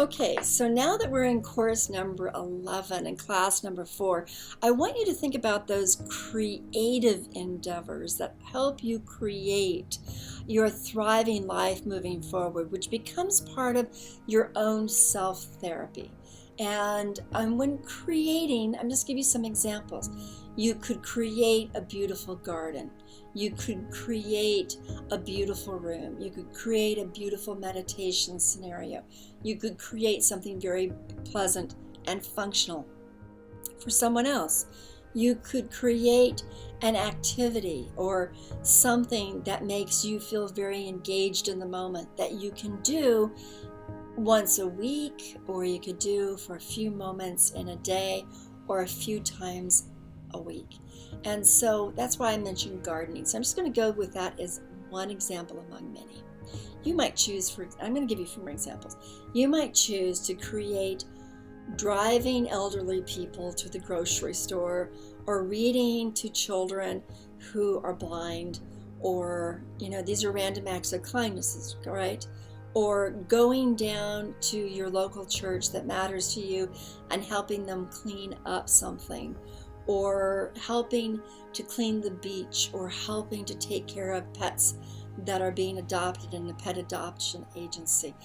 Okay, so now that we're in course number 11 and class number 4, I want you to think about those creative endeavors that help you create your thriving life moving forward, which becomes part of your own self-therapy. And when creating, I'm just give you some examples. You could create a beautiful garden. You could create a beautiful room. You could create a beautiful meditation scenario. You could create something very pleasant and functional for someone else. You could create an activity or something that makes you feel very engaged in the moment that you can do once a week, or you could do for a few moments in a day or a few times a week. And so that's why I mentioned gardening. So I'm just going to go with that as one example among many. You might choose, I'm going to give you a few more examples. You might choose to create driving elderly people to the grocery store, or reading to children who are blind, or, these are random acts of kindnesses, right? Or going down to your local church that matters to you and helping them clean up something, or helping to clean the beach, or helping to take care of pets that are being adopted in a pet adoption agency.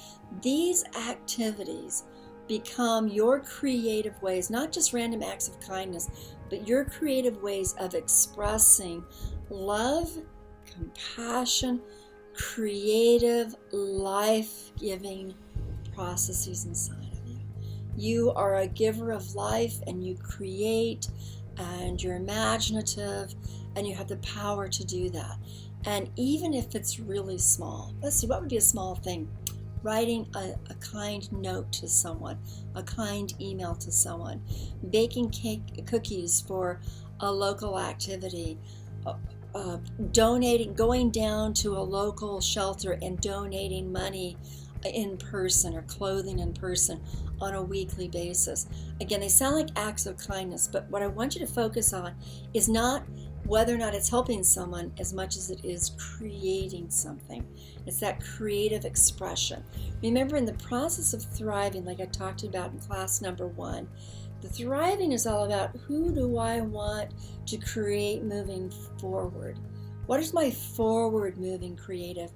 These activities become your creative ways, not just random acts of kindness, but your creative ways of expressing love, compassion, creative, life-giving processes inside of you. You are a giver of life, and you create, and you're imaginative, and you have the power to do that. And even if it's really small, let's see, what would be a small thing? Writing a kind note to someone, a kind email to someone, baking cookies for a local activity, donating, going down to a local shelter and donating money in person, or clothing in person on a weekly basis. Again, they sound like acts of kindness, but what I want you to focus on is not whether or not it's helping someone as much as it is creating something. It's that creative expression. Remember, in the process of thriving, like I talked about in class number 1, the thriving is all about, who do I want to create moving forward? What is my forward moving creative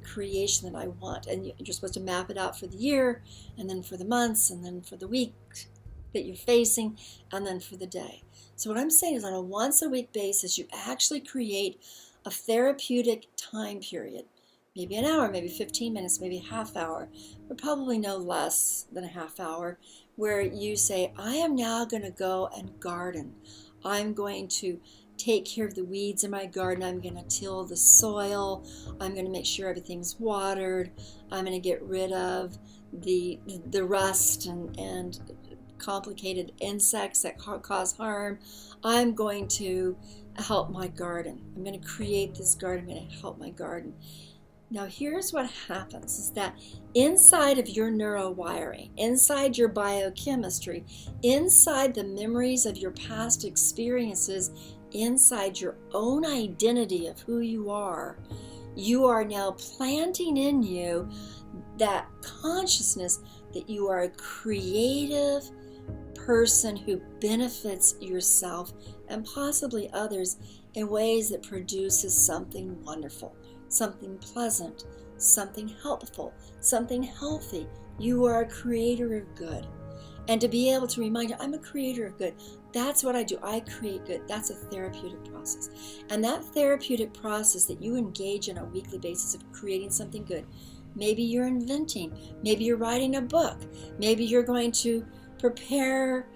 creation that I want? And you're supposed to map it out for the year, and then for the months, and then for the week that you're facing, and then for the day. So what I'm saying is, on a once a week basis, you actually create a therapeutic time period, maybe an hour, maybe 15 minutes, maybe a half hour, but probably no less than a half hour, where you say, I am now going to go and garden. I'm going to take care of the weeds in my garden. I'm going to till the soil. I'm going to make sure everything's watered. I'm going to get rid of the rust and complicated insects that cause harm. I'm going to help my garden. I'm going to create this garden. I'm going to help my garden. Now, here's what happens, is that inside of your neurowiring, inside your biochemistry, inside the memories of your past experiences, inside your own identity of who you are now planting in you that consciousness that you are a creative person who benefits yourself and possibly others in ways that produces something wonderful, something pleasant, something helpful, something healthy. You are a creator of good. And to be able to remind you, I'm a creator of good. That's what I do. I create good. That's a therapeutic process. And that therapeutic process that you engage in on a weekly basis of creating something good, maybe you're inventing, maybe you're writing a book, maybe you're going to prepare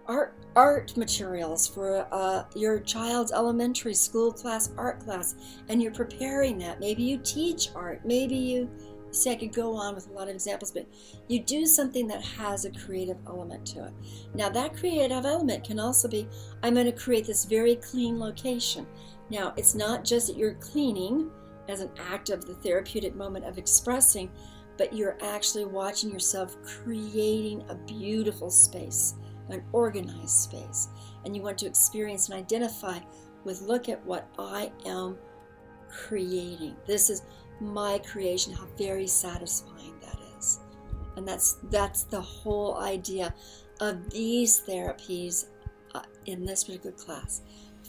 art materials for your child's elementary school art class, and you're preparing that. Maybe you teach art. Maybe you, see, I could go on with a lot of examples, but you do something that has a creative element to it. Now, that creative element can also be, I'm going to create this very clean location. Now, it's not just that you're cleaning as an act of the therapeutic moment of expressing, but you're actually watching yourself creating a beautiful space, an organized space. And you want to experience and identify with, look at what I am creating. This is my creation, how very satisfying that is. And that's the whole idea of these therapies in this particular class.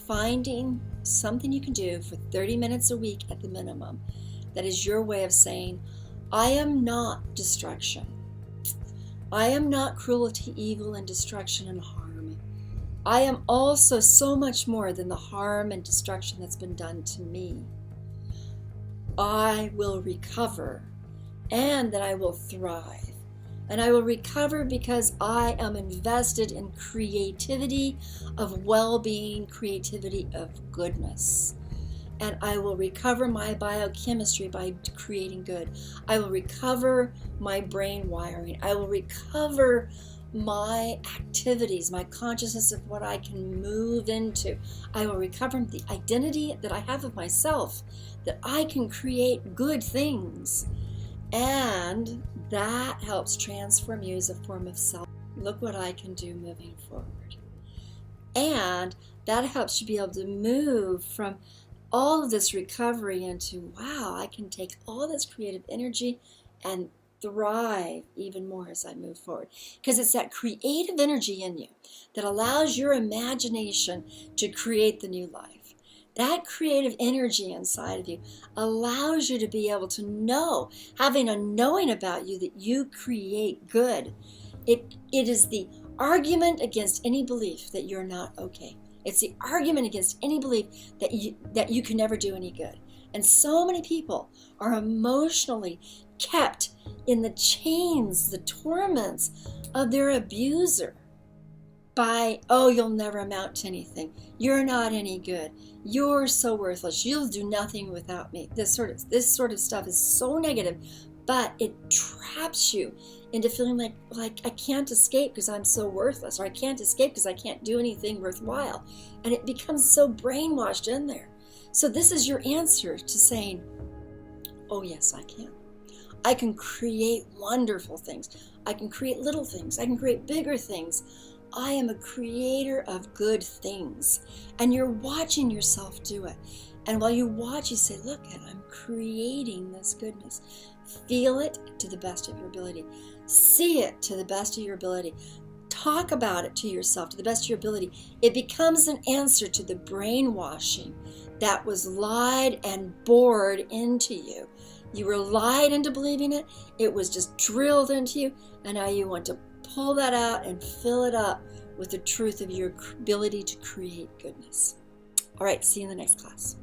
Finding something you can do for 30 minutes a week at the minimum that is your way of saying, I am not destruction. I am not cruelty, evil, and destruction and harm. I am also so much more than the harm and destruction that's been done to me. I will recover, and that I will thrive. And I will recover because I am invested in creativity of well-being, creativity of goodness. And I will recover my biochemistry by creating good. I will recover my brain wiring. I will recover my activities, my consciousness of what I can move into. I will recover the identity that I have of myself, that I can create good things. And that helps transform you as a form of self. Look what I can do moving forward. And that helps you be able to move from all of this recovery into, wow, I can take all this creative energy and thrive even more as I move forward. Because it's that creative energy in you that allows your imagination to create the new life. That creative energy inside of you allows you to be able to know, having a knowing about you that you create good. It is the argument against any belief that you're not okay. It's the argument against any belief that you can never do any good. And so many people are emotionally kept in the chains, the torments of their abuser by, oh, you'll never amount to anything. You're not any good. You're so worthless. You'll do nothing without me. This sort of stuff is so negative, but it traps you into feeling like I can't escape because I'm so worthless, or I can't escape because I can't do anything worthwhile. And it becomes so brainwashed in there. So this is your answer to saying, oh yes, I can. I can create wonderful things. I can create little things. I can create bigger things. I am a creator of good things. And you're watching yourself do it. And while you watch, you say, look, I'm creating this goodness. Feel it to the best of your ability. See it to the best of your ability. Talk about it to yourself to the best of your ability. It becomes an answer to the brainwashing that was lied and bored into you. You were lied into believing it. It was just drilled into you. And now you want to pull that out and fill it up with the truth of your ability to create goodness. All right, see you in the next class.